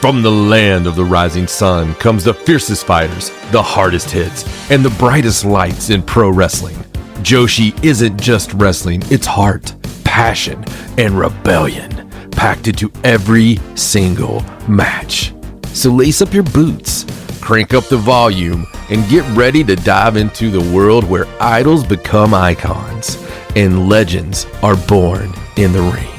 From the land of the rising sun comes the fiercest fighters, the hardest hits, and the brightest lights in pro wrestling. Joshi isn't just wrestling, it's heart, passion, and rebellion, packed into every single match. So lace up your boots, crank up the volume, and get ready to dive into the world where idols become icons and legends are born in the ring.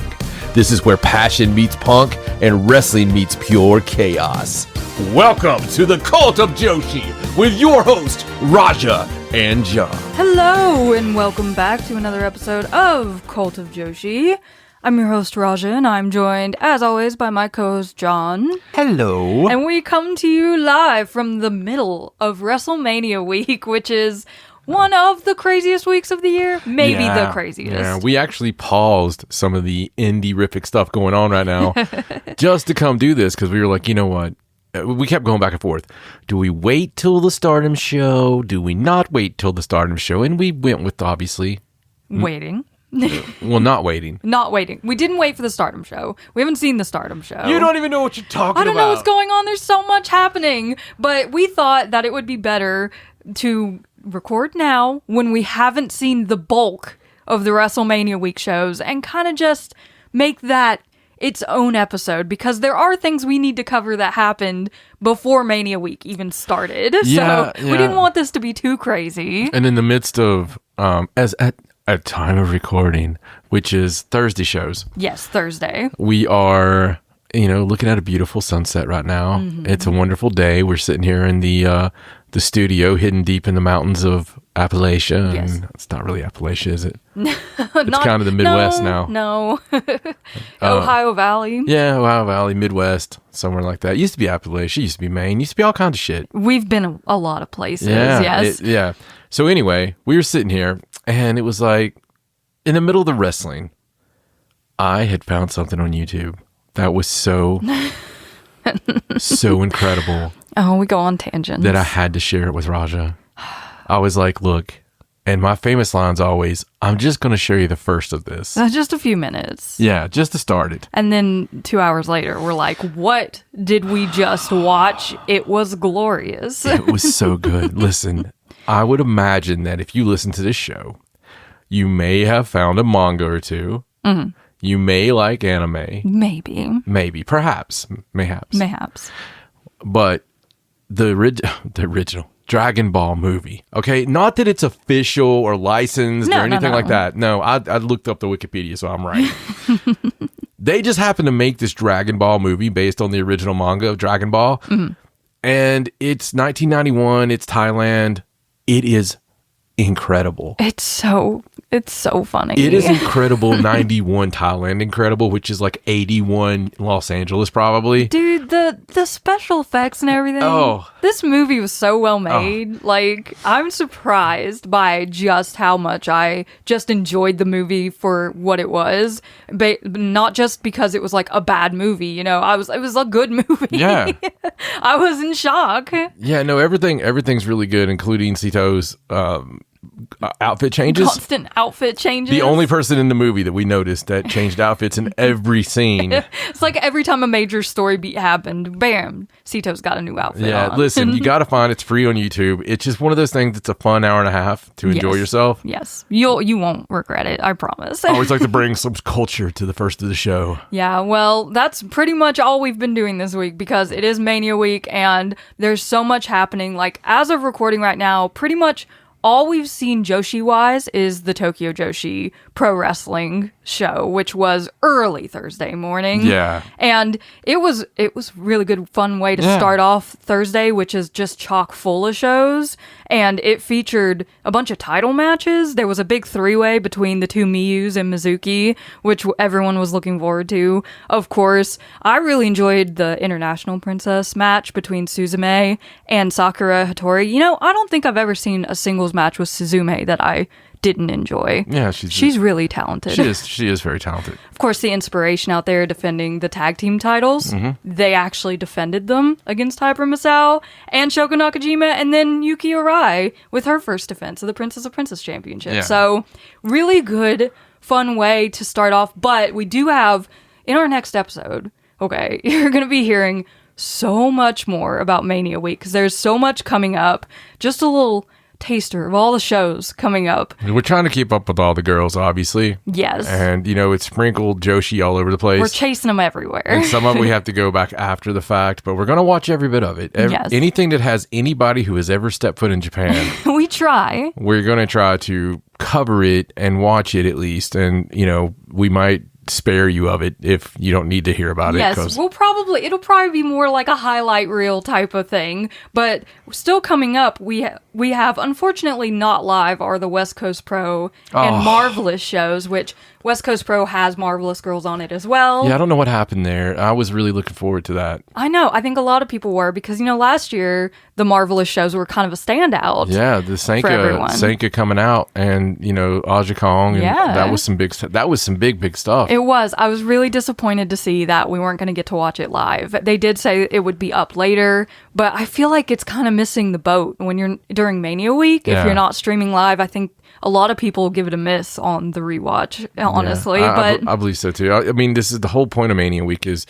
This is where passion meets punk and wrestling meets pure chaos. Welcome to the Cult of Joshi with your host, Raja and John. Hello, and welcome back to another episode of Cult of Joshi. I'm your host, Raja, and I'm joined, as always, by my co-host, John. Hello. And we come to you live from the middle of WrestleMania week, which is one of the craziest weeks of the year. Maybe the craziest. Yeah, we actually paused some of the indie-rific stuff going on right now just to come do this because we were like, you know what? We kept going back and forth. Do we wait till the Stardom show? Do we not wait till the Stardom show? And we went with, obviously... Waiting. Well, not waiting. Not waiting. We didn't wait for the Stardom show. We haven't seen the Stardom show. You don't even know what you're talking about. I don't know what's going on. There's so much happening. But we thought that it would be better to record now when we haven't seen the bulk of the WrestleMania week shows and kind of just make that its own episode, because there are things we need to time that happened before Mania week even started. So we didn't want this to be too crazy. And in the midst of, as at time of recording, which is Thursday shows. Yes, Thursday. We are, looking at a beautiful sunset right now. Mm-hmm. It's a wonderful day. We're sitting here in the studio hidden deep in the mountains of Appalachia. Yes. And it's not really Appalachia, is it? It's kind of the Midwest now. No. Ohio Valley. Yeah, Ohio Valley, Midwest, somewhere like that. It used to be Appalachia, used to be Maine, used to be all kinds of shit. We've been a lot of places, yes. Yeah. So anyway, we were sitting here, and it was like, in the middle of the wrestling, I had found something on YouTube that was so incredible. Oh, we go on tangents. That I had to share it with Raja. I was like, look, and my famous line's always, I'm just going to show you the first of this. Just a few minutes. Yeah, just to start it. And then 2 hours later, we're like, what did we just watch? It was glorious. It was so good. Listen, I would imagine that if you listen to this show, you may have found a manga or two. Mm-hmm. You may like anime. Maybe. Perhaps. Mayhaps. But the original Dragon Ball movie, okay? Not that it's official or licensed or anything like that. No, I looked up the Wikipedia, so I'm right. They just happened to make this Dragon Ball movie based on the original manga of Dragon Ball. Mm-hmm. And it's 1991. It's Thailand. It is incredible. It's so funny. It is incredible. 91 Thailand incredible, which is like 81 Los Angeles probably. Dude, the special effects and everything. Oh, this movie was so well made. Oh. Like, I'm surprised by just how much I just enjoyed the movie for what it was, but not just because it was like a bad movie. It was a good movie. Yeah, I was in shock. Yeah, no, everything's really good, including Sito's outfit changes. Constant outfit changes. The only person in the movie that we noticed that changed outfits in every scene. It's like every time a major story beat happened, bam, Sito's got a new outfit on. Listen, you gotta find it's free on YouTube. It's just one of those things that's a fun hour and a half to enjoy yourself. Yes. You won't regret it, I promise. I always like to bring some culture to the first of the show. Yeah, well, that's pretty much all we've been doing this week because it is Mania week and there's so much happening. Like, as of recording right now, pretty much all we've seen Joshi-wise is the Tokyo Joshi Pro Wrestling show, which was early Thursday morning. Yeah. And it was really good, fun way to start off Thursday, which is just chock full of shows. And it featured a bunch of title matches. There was a big three-way between the two Miyus and Mizuki, which everyone was looking forward to. Of course, I really enjoyed the International Princess match between Suzume and Sakura Hattori. I don't think I've ever seen a singles match with Suzume that I didn't enjoy. Yeah, she's really talented. She is very talented. Of course, the inspiration out there defending the tag team titles, they actually defended them against Hyper Misao and Shoko Nakajima, and then Yuki Arai with her first defense of the Princess of Princess Championship. Yeah. So, really good, fun way to start off. But we do have, in our next episode, okay, you're going to be hearing so much more about Mania Week because there's so much coming up. Just a little taster of all the shows coming up. We're trying to keep up with all the girls, obviously. Yes. And, it's sprinkled Joshi all over the place. We're chasing them everywhere. And some of it we have to go back after the fact, but we're going to watch every bit of it. Yes. Anything that has anybody who has ever stepped foot in Japan. We try. We're going to try to cover it and watch it at least. And, we might spare you of it if you don't need to hear about it. Yes, it'll probably be more like a highlight reel type of thing. But still coming up, we have unfortunately not live are the West Coast Pro and Marvelous shows, which West Coast Pro has Marvelous Girls on it as well. Yeah, I don't know what happened there. I was really looking forward to that. I know. I think a lot of people were because, last year the Marvelous shows were kind of a standout. Yeah, the Sanka coming out and, Aja Kong. And that was some big stuff. It was. I was really disappointed to see that we weren't going to get to watch it live. They did say it would be up later, but I feel like it's kind of missing the boat when you're during Mania Week. If you're not streaming live, I think a lot of people give it a miss on the rewatch, honestly. I believe so too. I mean, this is the whole point of Mania Week is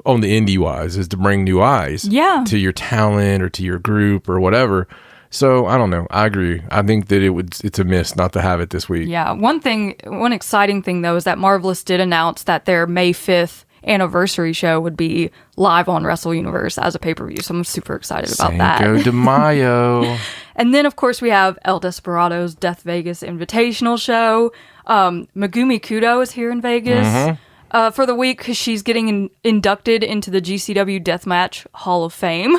on the indie wise is to bring new eyes to your talent or to your group or whatever. So I don't know. I agree. I think that it's a miss not to have it this week. Yeah. One exciting thing though is that Marvelous did announce that their May 5th anniversary show would be live on Wrestle Universe as a pay-per-view. So I'm super excited about that. Cinco de Mayo. And then, of course, we have El Desperado's Death Vegas Invitational show. Megumi Kudo is here in Vegas for the week because she's getting inducted into the GCW Deathmatch Hall of Fame,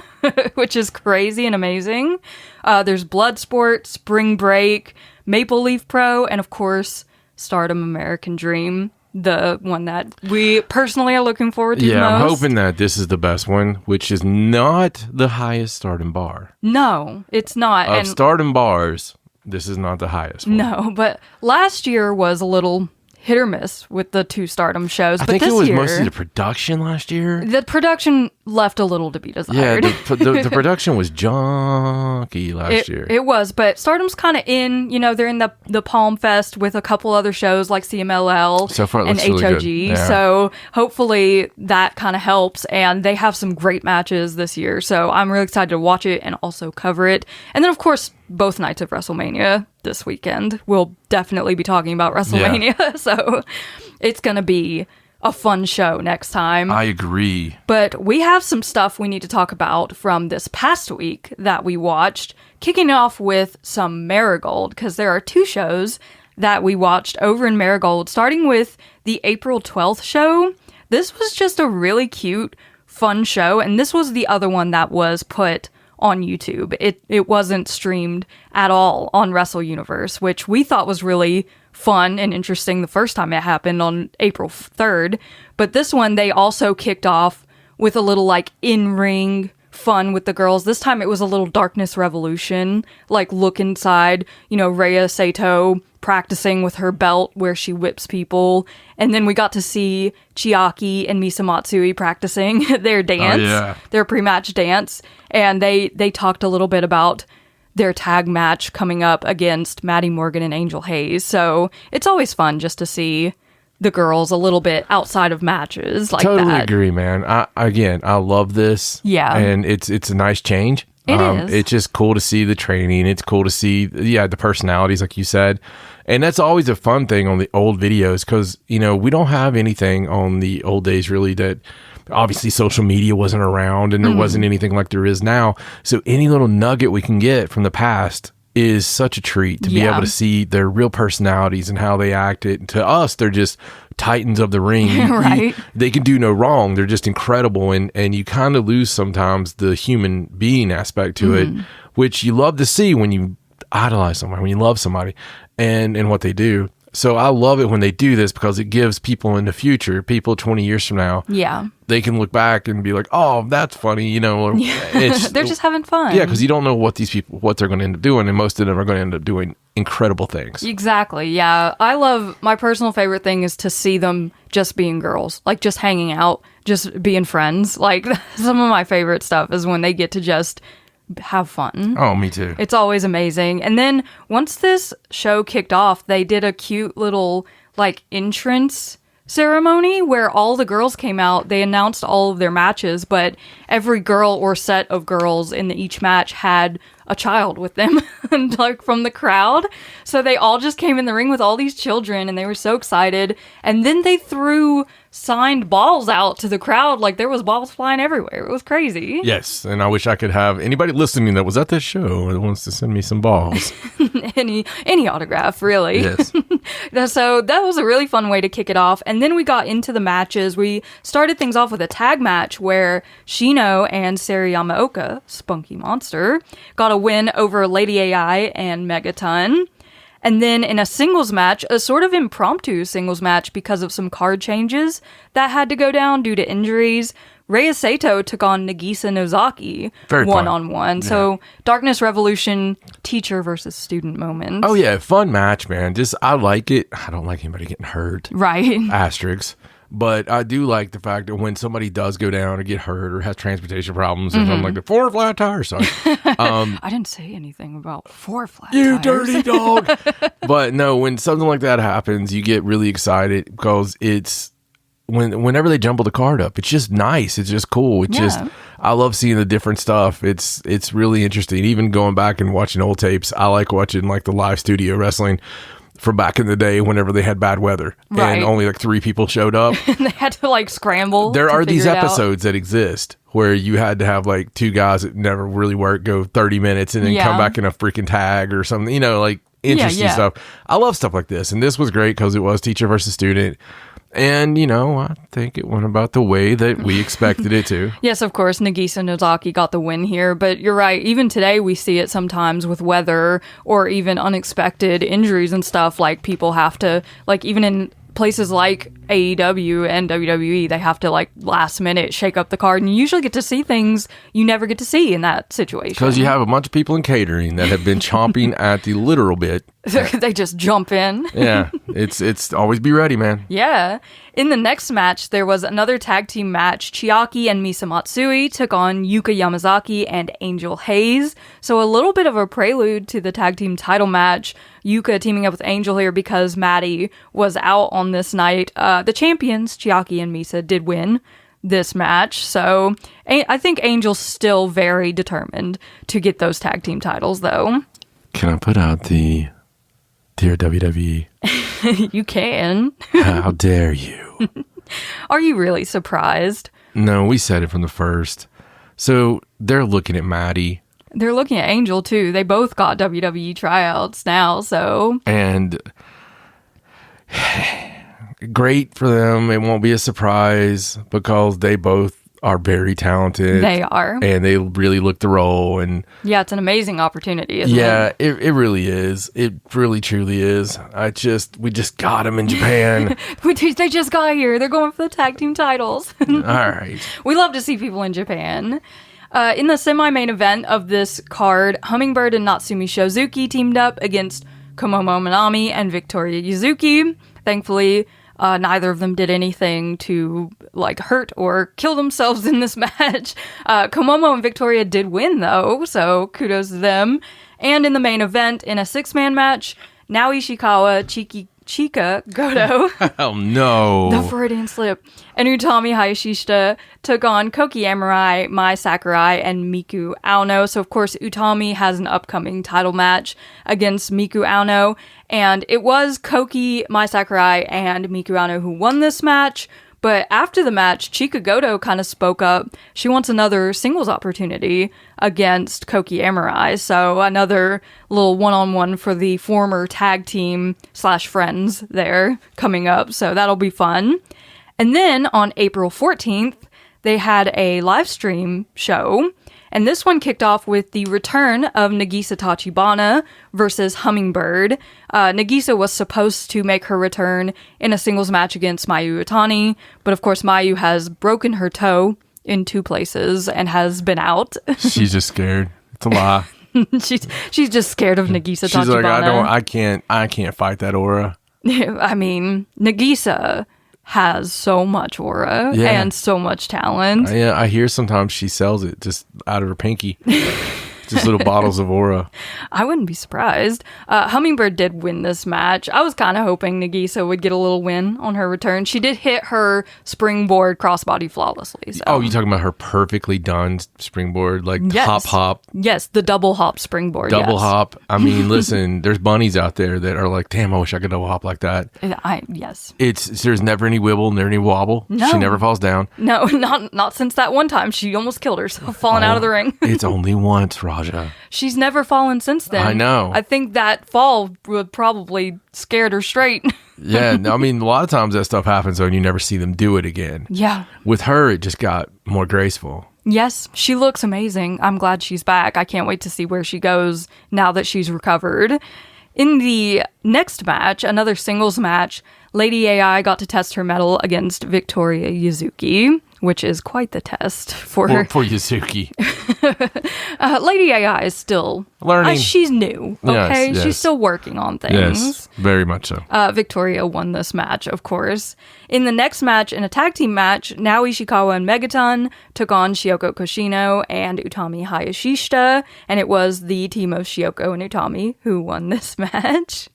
which is crazy and amazing. There's Bloodsport, Spring Break, Maple Leaf Pro, and, of course, Stardom American Dream. The one that we personally are looking forward to the most. Yeah, I'm hoping that this is the best one, which is not the highest Stardom bar. No, it's not. Of Stardom bars, this is not the highest one. No, but last year was a little hit or miss with the two Stardom shows. I think it was mostly the production last year. The production left a little to be desired. Yeah, the production was junky last year. It was, but Stardom's kind of in, they're in the Palm Fest with a couple other shows like CMLL so far, and HOG. Really yeah. So hopefully that kind of helps. And they have some great matches this year. So I'm really excited to watch it and also cover it. And then, of course, both nights of WrestleMania this weekend. We'll definitely be talking about WrestleMania. Yeah. So it's going to be a fun show next time. I agree. But we have some stuff we need to talk about from this past week that we watched, kicking off with some Marigold, because there are two shows that we watched over in Marigold, starting with the April 12th show. This was just a really cute, fun show, and this was the other one that was put on YouTube. It wasn't streamed at all on Wrestle Universe, which we thought was really fun and interesting the first time it happened on April 3rd. But this one, they also kicked off with a little in-ring fun with the girls. This time it was a little Darkness Revolution, look inside, Rhea Sato practicing with her belt where she whips people. And then we got to see Chiaki and Misa Matsui practicing their dance, their pre-match dance. And they talked a little bit about their tag match coming up against Maddie Morgan and Angel Hayes. So it's always fun just to see the girls a little bit outside of matches like totally that. Totally agree, man. I love this. Yeah. And it's a nice change. It is. It's just cool to see the training. It's cool to see, the personalities, like you said. And that's always a fun thing on the old videos because, we don't have anything on the old days really that obviously social media wasn't around and there wasn't anything like there is now. So any little nugget we can get from the past is such a treat to be able to see their real personalities and how they acted. To us, they're just titans of the ring. Right. They can do no wrong. They're just incredible. And you kind of lose sometimes the human being aspect to it, which you love to see when you idolize somebody, when you love somebody and what they do. So I love it when they do this because it gives people in the future, people 20 years from now, they can look back and be like, oh, that's funny, or they're just having fun. Yeah, because you don't know what they're going to end up doing, and most of them are going to end up doing incredible things. Exactly, yeah. My personal favorite thing is to see them just being girls, just hanging out, just being friends. Some of my favorite stuff is when they get to just have fun. Oh, me too. It's always amazing. And then once this show kicked off, they did a cute little entrance ceremony where all the girls came out. They announced all of their matches, but every girl or set of girls in each match had a child with them, like from the crowd. So they all just came in the ring with all these children, and they were so excited. And then they threw signed balls out to the crowd. Like, there was balls flying everywhere. It was crazy. Yes, and I wish I could have anybody listening that was at this show that wants to send me some balls. any autograph, really. Yes. So that was a really fun way to kick it off. And then we got into the matches. We started things off with a tag match where Shino and Sari Yamaoka, Spunky Monster, got a win over Lady AI and Megaton. And then in a singles match, a sort of impromptu singles match because of some card changes that had to go down due to injuries, Rhea Sato took on Nagisa Nozaki one-on-one. Yeah. So Darkness Revolution, teacher versus student moment. Oh yeah, fun match, man. Just, I like it. I don't like anybody getting hurt. Right. Asterisks. But I do like the fact that when somebody does go down or get hurt or has transportation problems, or something like the 4 flat tires. Sorry. I didn't say anything about 4 flat tires. You dirty dog. But no, when something like that happens, you get really excited because it's whenever they jumble the card up, it's just nice. It's just cool. It's just, I love seeing the different stuff. It's really interesting. Even going back and watching old tapes, I like watching like the live studio wrestling from back in the day whenever they had bad weather and only like 3 people showed up. They had to like scramble. There are these episodes that exist where you had to have like 2 guys that never really work go 30 minutes and then come back in a freaking tag or something, you know, like interesting stuff. I love stuff like this. And this was great because it was teacher versus student. And, you know, I think it went about the way that we expected it to. Yes, of course, Nagisa Nozaki got the win here. But you're right. Even today, we see it sometimes with weather or even unexpected injuries and stuff. Like, people have to, like, even in places like AEW and WWE, they have to, like, last minute shake up the card. And you usually get to see things you never get to see in that situation. Because you have a bunch of people in catering that have been chomping at the literal bit. They just jump in. Yeah, it's always be ready, man. Yeah. In the next match, there was another tag team match. Chiaki and Misa Matsui took on Yuka Yamazaki and Angel Hayes. So a little bit of a prelude to the tag team title match. Yuka teaming up with Angel here because Maddie was out on this night. The champions, Chiaki and Misa, did win this match. So I think Angel's still very determined to get those tag team titles, though. Can I put out the Dear WWE? You can. How dare you? Are you really surprised? No, we said it from the first. So they're looking at Maddie. They're looking at Angel, too. They both got WWE tryouts now, so. And great for them. It won't be a surprise because they both are very talented. They are. And they really look the role. And yeah, it's an amazing opportunity, isn't it? Yeah, it really is. It really, truly is. We just got them in Japan. They just got here. They're going for the tag team titles. All right. We love to see people in Japan. In the semi-main event of this card, Hummingbird and Natsumi Shozuki teamed up against Komomo Minami and Victoria Yuzuki. Thankfully, neither of them did anything to like hurt or kill themselves in this match. Komomo and Victoria did win though, so kudos to them. And in the main event, in a 6-man match, Naoi Ishikawa, Chika Goto. Oh no. The Freudian slip. And Utami Hayashishita took on Koki Amurai, Mai Sakurai, and Miku Aono. So of course Utami has an upcoming title match against Miku Aono. And it was Koki, Mai Sakurai, and Miku Aono who won this match. But after the match, Chika Goto kind of spoke up. She wants another singles opportunity against Koki Amurai. So another little one-on-one for the former tag team / friends there coming up. So that'll be fun. And then on April 14th, they had a live stream show. And this one kicked off with the return of Nagisa Tachibana versus Hummingbird. Nagisa was supposed to make her return in a singles match against Mayu Utani, but of course Mayu has broken her toe in 2 places and has been out. She's just scared. It's a lie. she's just scared of Nagisa Tachibana. She's like, I can't fight that aura. I mean, Nagisa has so much aura and so much talent. Yeah, I hear sometimes she sells it just out of her pinky. Just little bottles of aura. I wouldn't be surprised. Hummingbird did win this match. I was kind of hoping Nagisa would get a little win on her return. She did hit her springboard crossbody flawlessly. So. Oh, you talking about her perfectly done springboard? Like hop? Yes, the double hop springboard. Double hop. I mean, listen, there's bunnies out there that are like, damn, I wish I could double hop like that. Yes. There's never any wibble, never any wobble. No. She never falls down. No, not since that one time. She almost killed herself falling out of the ring. It's only once, Raja. She's never fallen since then. I know. I think that fall would probably scared her straight. Yeah, I mean, a lot of times that stuff happens and you never see them do it again. Yeah. With her, it just got more graceful. Yes, she looks amazing. I'm glad she's back. I can't wait to see where she goes now that she's recovered. In the next match, another singles match, Lady AI got to test her mettle against Victoria Yuzuki, which is quite the test for her. For Yuzuki. Lady AI is still learning. She's new, okay? Yes. She's still working on things. Yes, very much so. Victoria won this match, of course. In the next match, in a tag team match, Naoi Ishikawa and Megaton took on Shioko Koshino and Utami Hayashishita, and it was the team of Shioko and Utami who won this match.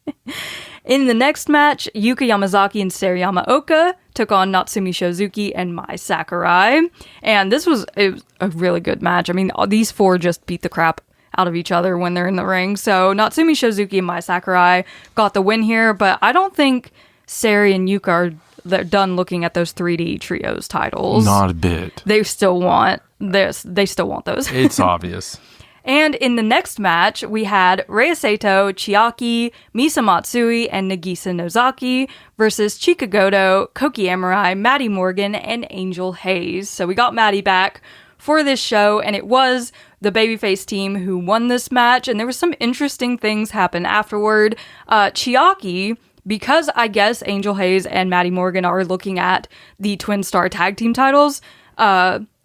In the next match, Yuka Yamazaki and Sarayama Oka took on Natsumi Shozuki and Mai Sakurai. And it was a really good match. I mean, these four just beat the crap out of each other when they're in the ring. So Natsumi Shozuki and Mai Sakurai got the win here, but I don't think Sari and Yuka are done looking at those 3D trios titles. Not a bit. They still want this. They still want those. It's obvious. And in the next match, we had Rei Sato, Chiaki, Misa Matsui, and Nagisa Nozaki versus Chikagoto, Koki Amurai, Maddie Morgan, and Angel Hayes. So we got Maddie back for this show, and it was the babyface team who won this match. And there were some interesting things happen afterward. Chiaki, because I guess Angel Hayes and Maddie Morgan are looking at the Twin Star Tag Team titles,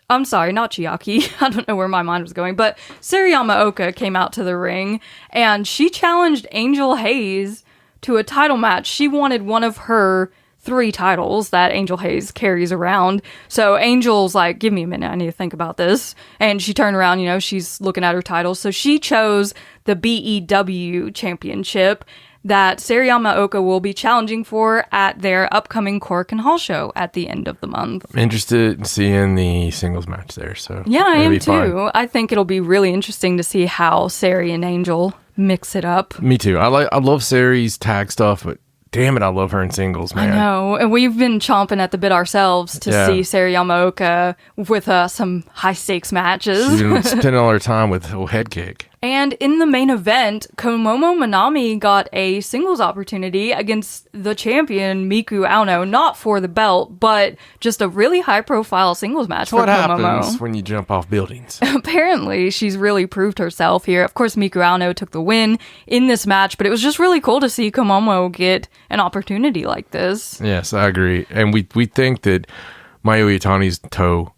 I'm sorry, not Chiaki. I don't know where my mind was going. But Sarayama Oka came out to the ring, and she challenged Angel Hayes to a title match. She wanted one of her 3 titles that Angel Hayes carries around. So Angel's like, give me a minute, I need to think about this. And she turned around, she's looking at her titles. So she chose the BEW championship that Sarayama Oka will be challenging for at their upcoming Korakuen Hall show at the end of the month. I'm interested in seeing the singles match there. So yeah, I am too. I think it'll be really interesting to see how Sari and Angel mix it up. Me too. I love Sari's tag stuff, but damn it, I love her in singles, man. I know, and we've been chomping at the bit ourselves to see Sarayama Oka with some high-stakes matches. She's been spending all her time with head kick. And in the main event, Komomo Manami got a singles opportunity against the champion, Miku Aono, not for the belt, but just a really high-profile singles match for Komomo. What happens when you jump off buildings? Apparently, she's really proved herself here. Of course, Miku Aono took the win in this match, but it was just really cool to see Komomo get an opportunity like this. Yes, I agree. And we think that Mayu Iwatani's toe,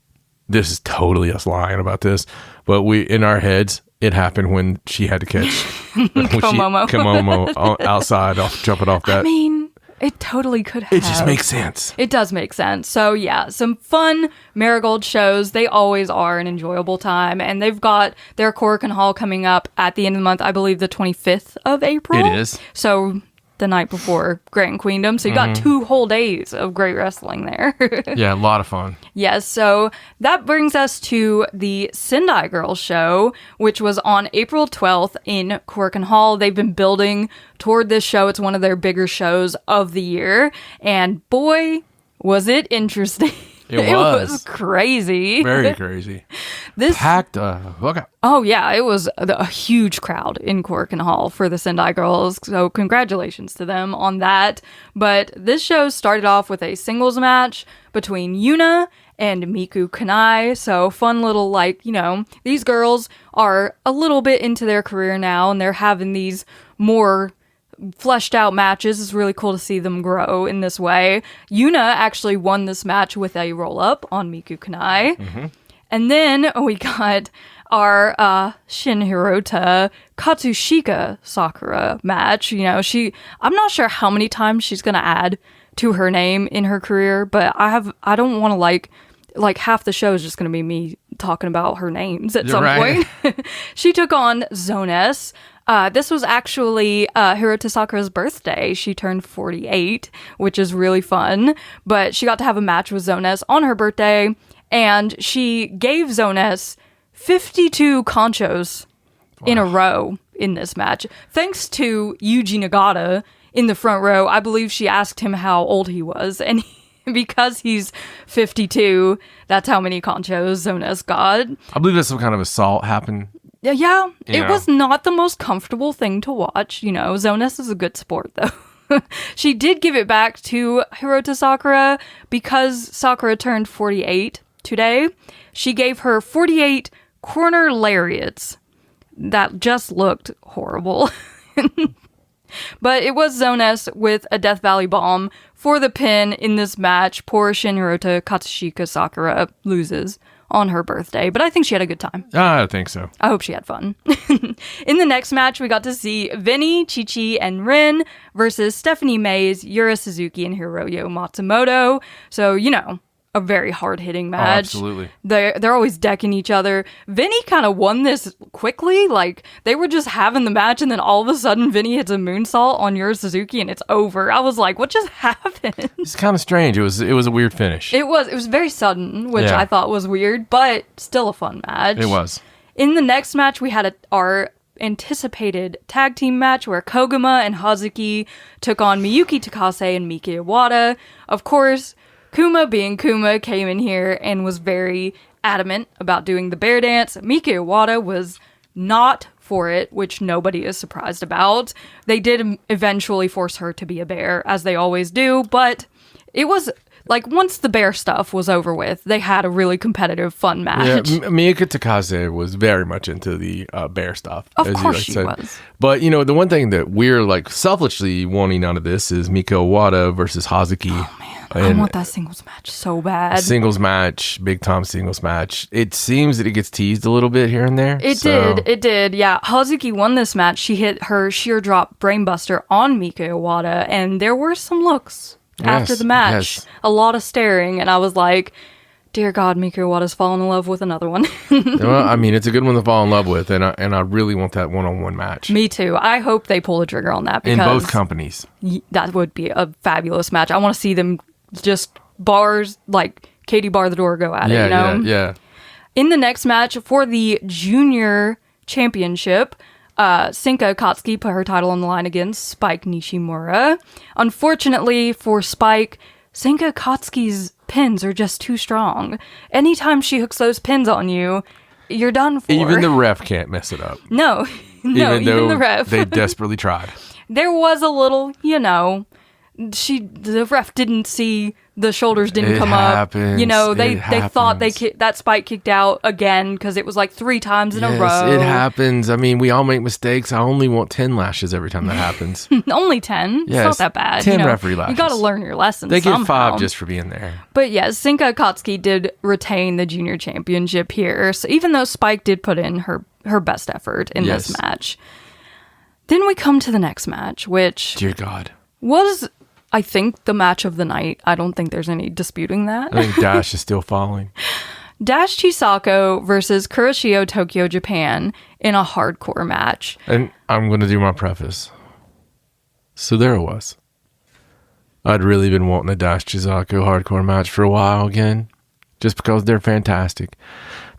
this is totally us lying about this, but in our heads, it happened when she had to catch Komomo outside, jumping off that. I mean, it totally could have. It just makes sense. It does make sense. So yeah, some fun Marigold shows. They always are an enjoyable time. And they've got their Korakuen Hall coming up at the end of the month, I believe the 25th of April. It is. So the night before Grand Queendom. So you got 2 whole days of great wrestling there. Yeah, a lot of fun. Yes, so that brings us to the Sendai Girls show, which was on April 12th in Korakuen Hall. They've been building toward this show. It's one of their bigger shows of the year. And boy, was it interesting. It was crazy. Very crazy. Packed. Okay. Oh, yeah. It was a huge crowd in Korakuen Hall for the Sendai Girls. So congratulations to them on that. But this show started off with a singles match between Yuna and Miku Kanai. So fun little, these girls are a little bit into their career now, and they're having these more fleshed out matches. It's really cool to see them grow in this way. Yuna actually won this match with a roll up on Miku Kanai. Mm-hmm. And then we got our Shin Hirota Katsushika Sakura match. I'm not sure how many times she's going to add to her name in her career, but I don't want to like half the show is just going to be me talking about her names at some right. point. She took on Zone S. This was actually Hirota Sakura's birthday. She turned 48, which is really fun. But she got to have a match with Zone S on her birthday, and she gave Zone S 52 conchos in a row in this match. Thanks to Yuji Nagata in the front row. I believe she asked him how old he was, and because he's 52, that's how many conchos Zone S got. I believe that some kind of assault happened. Yeah, it was not the most comfortable thing to watch. You know, Zone S is a good sport, though. She did give it back to Hirota Sakura because Sakura turned 48 today. She gave her 48 corner lariats that just looked horrible. But it was Zone S with a Death Valley Bomb for the pin in this match. Poor Shin Hirota Katsushika Sakura loses on her birthday, but I think she had a good time. I think so. I hope she had fun. In the next match, we got to see Vinny, Chi-Chi, and Rin versus Stephanie Mays, Yura Suzuki, and Hiroyo Matsumoto. So, you know, a very hard-hitting match. Oh, absolutely. They're always decking each other. Vinny kind of won this quickly. Like, they were just having the match, and then all of a sudden, Vinny hits a moonsault on Yura Suzuki, and it's over. I was like, what just happened? It's kind of strange. It was a weird finish. It was very sudden, which I thought was weird, but still a fun match. It was. In the next match, we had our anticipated tag team match where Koguma and Hazuki took on Miyuki Takase and Miki Iwata. Of course, Kuma, being Kuma, came in here and was very adamant about doing the bear dance. Miki Iwata was not for it, which nobody is surprised about. They did eventually force her to be a bear, as they always do, but it was like once the bear stuff was over with, they had a really competitive, fun match. Yeah, Miyuki Takase was very much into the bear stuff. Of course she was. But, you know, the one thing that we're like selfishly wanting out of this is Miko Iwata versus Hazuki. Oh, man. I want that singles match so bad. Singles match, big time singles match. It seems that it gets teased a little bit here and there. It did. Yeah, Hazuki won this match. She hit her sheer drop brainbuster on Mika Iwata, and there were some looks after the match. Yes. A lot of staring, and I was like, dear God, Mika Iwata's fallen in love with another one. Well, I mean, it's a good one to fall in love with, and I really want that one-on-one match. Me too. I hope they pull the trigger on that. Because in both companies. That would be a fabulous match. I want to see them just bars, like Katie bar the door, go at it, you know? Yeah. In the next match for the junior championship, Sinka Akatsuki put her title on the line against Spike Nishimura. Unfortunately for Spike, Sinka Akatsuki's pins are just too strong. Anytime she hooks those pins on you, you're done for. Even the ref can't mess it up. No, even the ref. They desperately tried. There was a little, you know, the ref didn't see the shoulders didn't come up. You know, they thought that Spike kicked out again because it was like 3 times in a row. It happens. I mean, we all make mistakes. I only want 10 lashes every time that happens. Only 10? Yes, it's not that bad. 10 referee lashes. You got to learn your lessons. They somehow. get 5 just for being there. But yes, Sinka Akatsuki did retain the junior championship here. So even though Spike did put in her best effort in this match. Then we come to the next match, which... Dear God. Was... I think the match of the night. I don't think there's any disputing that. I think Dash is still falling. Dash Chisako versus Kuroshio Tokyo Japan in a hardcore match. And I'm going to do my preface. So there it was. I'd really been wanting a Dash Chisako hardcore match for a while again. Just because they're fantastic.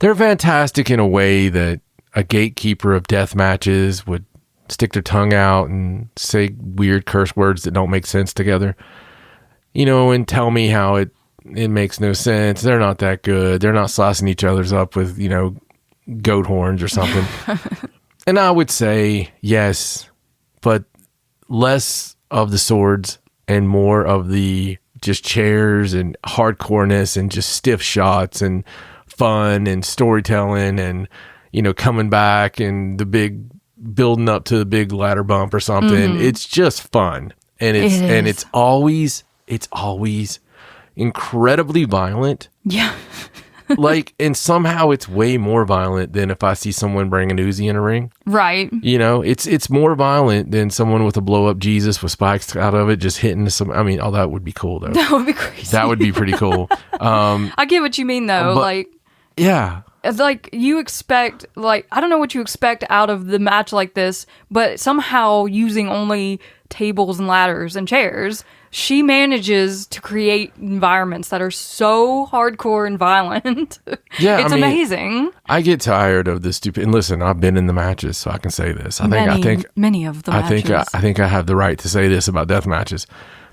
They're fantastic in a way that a gatekeeper of death matches would stick their tongue out and say weird curse words that don't make sense together, you know, and tell me how it makes no sense. They're not that good. They're not slicing each other's up with, you know, goat horns or something. And I would say yes, but less of the swords and more of the just chairs and hardcoreness and just stiff shots and fun and storytelling and, you know, coming back and the big building up to the big ladder bump or something. Mm-hmm. It's just fun. And it's always incredibly violent. Yeah. Like, and somehow it's way more violent than if I see someone bring an Uzi in a ring. Right. You know, it's more violent than someone with a blow up Jesus with spikes out of it just hitting some. I mean, that would be cool though. That would be crazy. That would be pretty cool. I get what you mean though. But, like, yeah. it's like you expect, like, I don't know what you expect out of the match like this, but somehow using only tables and ladders and chairs, she manages to create environments that are so hardcore and violent. Yeah, it's amazing. I get tired of this stupid. And listen, I've been in the matches, so I can say this. I think many of the matches. I think I have the right to say this about death matches.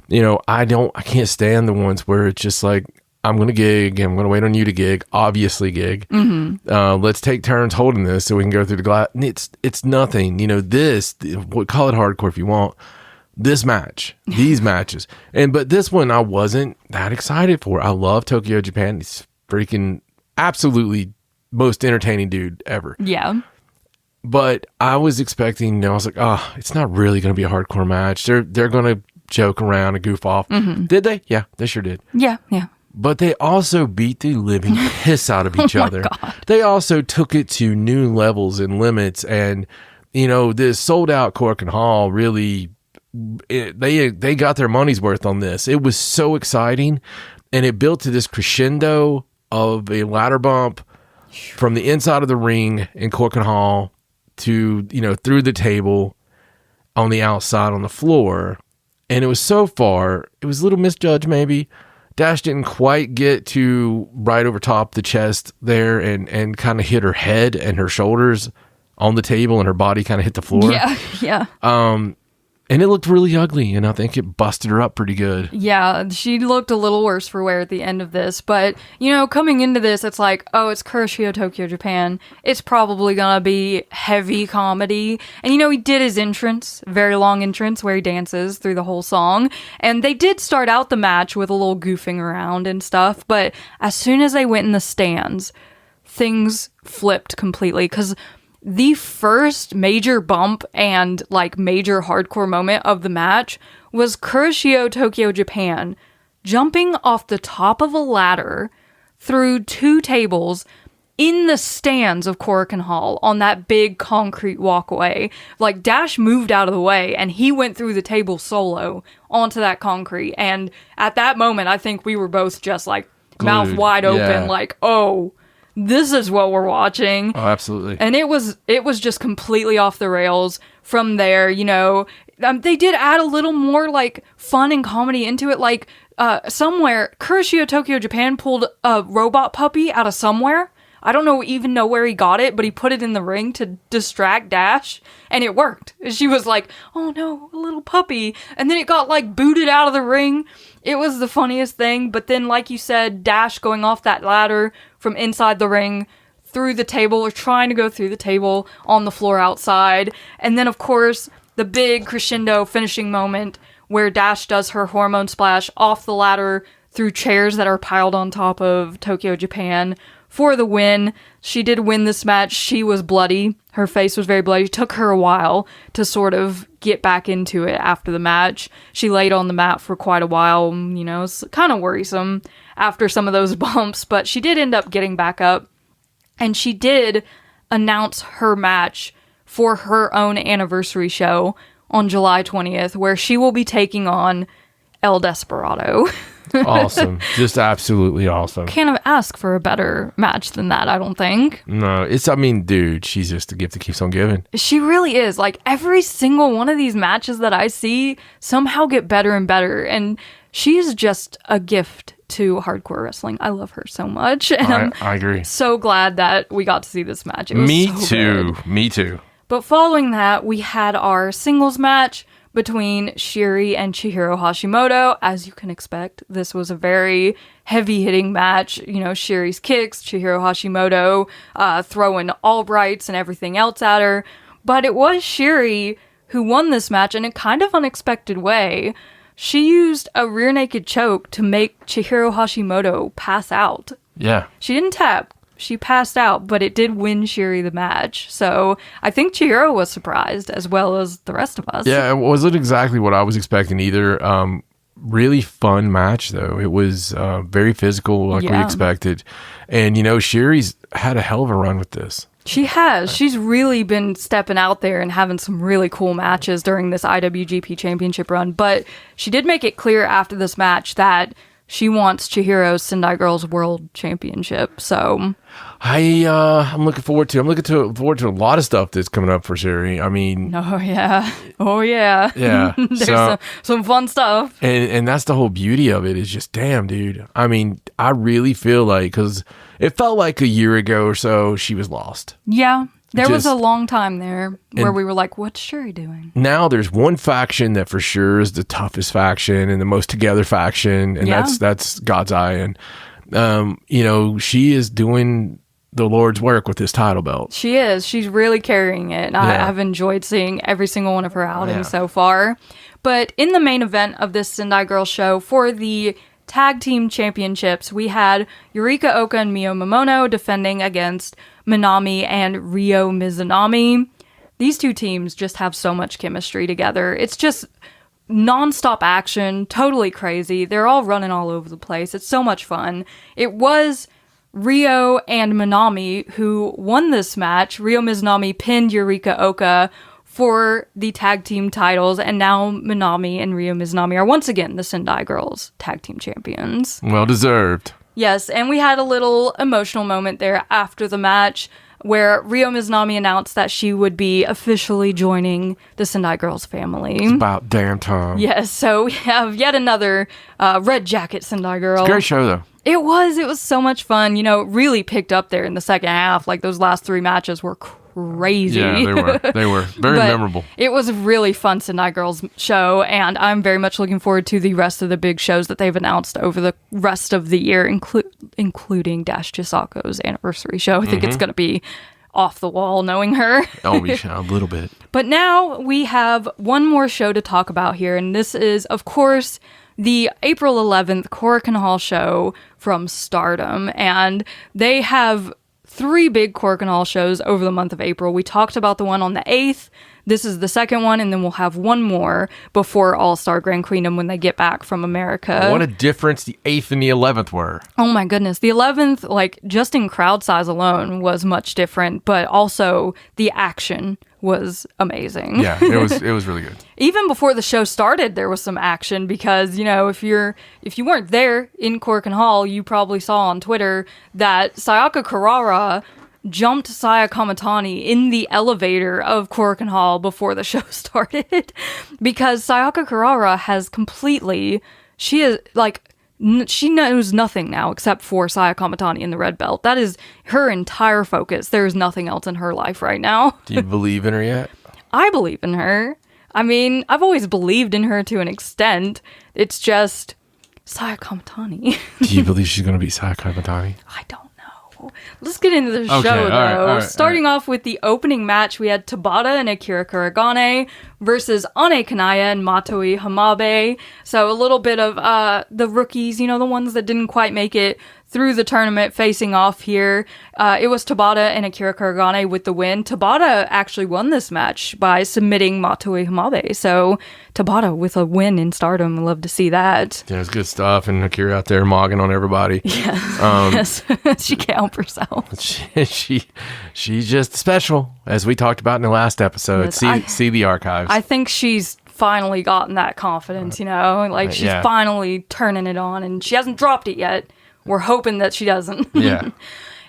You know, I can't stand the ones where it's just like, I'm going to gig, I'm going to wait on you to gig, obviously gig. Mm-hmm. Let's take turns holding this so we can go through the glass. It's nothing. You know, call it hardcore if you want. This match, these matches. But this one I wasn't that excited for. I love Tokyo Japan. He's freaking absolutely most entertaining dude ever. Yeah. But I was expecting, I was like, it's not really going to be a hardcore match. They're going to joke around and goof off. Mm-hmm. Did they? Yeah, they sure did. Yeah. But they also beat the living piss out of each other. God. They also took it to new levels and limits. And, this sold out Korakuen Hall really, they got their money's worth on this. It was so exciting. And it built to this crescendo of a ladder bump from the inside of the ring in Korakuen Hall to, through the table on the outside on the floor. And it was so far, it was a little misjudged maybe. Dash didn't quite get to right over top the chest there and kind of hit her head and her shoulders on the table and her body kind of hit the floor. Yeah. And it looked really ugly, and I think it busted her up pretty good. Yeah, she looked a little worse for wear at the end of this. But, coming into this, it's like, oh, it's Kuroshio Tokyo Japan. It's probably going to be heavy comedy. And, he did his entrance, very long entrance, where he dances through the whole song. And they did start out the match with a little goofing around and stuff. But as soon as they went in the stands, things flipped completely. Because the first major bump and major hardcore moment of the match was Kuroshio Tokyo Japan jumping off the top of a ladder through 2 tables in the stands of Korakuen Hall on that big concrete walkway. Dash moved out of the way and he went through the table solo onto that concrete. And at that moment, I think we were both just mouth wide open, oh, this is what we're watching. Oh, absolutely. And it was just completely off the rails from there. They did add a little more fun and comedy into it. Somewhere Kuroshio Tokyo Japan pulled a robot puppy out of somewhere. I don't even know where he got it, but he put it in the ring to distract Dash, and it worked. She was like, oh no, a little puppy. And then it got booted out of the ring. It was the funniest thing. But then, like you said, Dash going off that ladder from inside the ring through the table, or trying to go through the table on the floor outside. And then, of course, the big crescendo finishing moment where Dash does her hormone splash off the ladder through chairs that are piled on top of Tokyo Japan for the win. She did win this match. She was bloody. Her face was very bloody. It took her a while to sort of get back into it after the match. She laid on the mat for quite a while. It's kind of worrisome after some of those bumps, but she did end up getting back up. And she did announce her match for her own anniversary show on July 20th, where she will be taking on El Desperado. Awesome. Just absolutely awesome. Can't ask for a better match than that, I don't think. No, dude, she's just a gift that keeps on giving. She really is. Every single one of these matches that I see somehow get better and better. And she is just a gift to hardcore wrestling. I love her so much. And I agree. So glad that we got to see this match. It was Me so too. good. Me too. But following that, we had our singles match between Shiri and Chihiro Hashimoto. As you can expect, this was a very heavy-hitting match. Shiri's kicks, Chihiro Hashimoto throwing Albrights and everything else at her. But it was Shiri who won this match in a kind of unexpected way. She used a rear naked choke to make Chihiro Hashimoto pass out. Yeah. She didn't tap. She passed out, but it did win Shiri the match. So I think Chihiro was surprised, as well as the rest of us. Yeah, it wasn't exactly what I was expecting either. really fun match, though. It was very physical, like we expected. And, Sherry's had a hell of a run with this. She has. She's really been stepping out there and having some really cool matches during this IWGP Championship run. But she did make it clear after this match that she wants Chihiro's Sendai Girls World Championship. So I'm looking forward to. forward to a lot of stuff that's coming up for Sherry. I mean, oh yeah. There's some fun stuff, and that's the whole beauty of it. Is just damn, dude. I mean, I really feel like, because it felt like a year ago or so she was lost. Yeah. There was a long time there where we were like, what's Shuri doing? Now there's one faction that for sure is the toughest faction and the most together faction, and that's God's Eye. And, she is doing the Lord's work with this title belt. She is. She's really carrying it. And I've enjoyed seeing every single one of her outings so far. But in the main event of this Sendai Girls show for the Tag Team Championships, we had Yurika Oka and Mio Momono defending against Minami and Ryo Mizunami. These two teams just have so much chemistry together. It's just non-stop action, totally crazy. They're all running all over the place. It's so much fun. It was Ryo and Minami who won this match. Ryo Mizunami pinned Yurika Oka for the tag team titles, and now Minami and Ryo Mizunami are once again the Sendai Girls tag team champions. Well deserved. Yes, and we had a little emotional moment there after the match where Ryo Mizunami announced that she would be officially joining the Sendai Girls family. It's about damn time. Yes, so we have yet another red jacket Sendai Girl. It's a great show, though. It was so much fun. Really picked up there in the second half. Like, those last three matches were crazy. Yeah, they were very memorable. It was a really fun Sendai Girls show, and I'm very much looking forward to the rest of the big shows that they've announced over the rest of the year, including Dash Chisako's anniversary show. I think it's going to be off the wall knowing her. Oh, yeah, a little bit. But now we have one more show to talk about here, and this is, of course, the April 11th Korakuen Hall show from Stardom, and they have 3 big Korakuen Hall shows over the month of April. We talked about the one on the 8th. This is the second one, and then we'll have one more before All-Star Grand Queendom when they get back from America. What a difference the 8th and the 11th were. Oh my goodness. The 11th, like, just in crowd size alone was much different, but also the action was amazing. Yeah, it was really good. Even before the show started, there was some action because, if you weren't there in Korakuen Hall, you probably saw on Twitter that Sayaka Kurara jumped Saya Kamatani in the elevator of Korakuen Hall before the show started because Sayaka Kurara has she knows nothing now except for Saya Kamatani in the red belt. That is her entire focus. There is nothing else in her life right now. Do you believe in her yet? I believe in her. I mean, I've always believed in her to an extent. It's just Saya Kamatani. Do you believe she's going to be Saya Kamatani? I don't know. Let's get into the show, though. All right, Starting off with the opening match, we had Tabata and Akira Kuragane versus Ane Kanaya and Matoi Hamabe. So a little bit of the rookies, the ones that didn't quite make it through the tournament facing off here. It was Tabata and Akira Kuragane with the win. Tabata actually won this match by submitting Matoi Hamabe. So Tabata with a win in Stardom. Love to see that. Yeah, it's good stuff. And Akira out there mogging on everybody. Yes. She can't help herself. She's just special, as we talked about in the last episode. Yes, see the archives. I think she's finally gotten that confidence, like she's finally turning it on, and she hasn't dropped it yet. We're hoping that she doesn't. Yeah.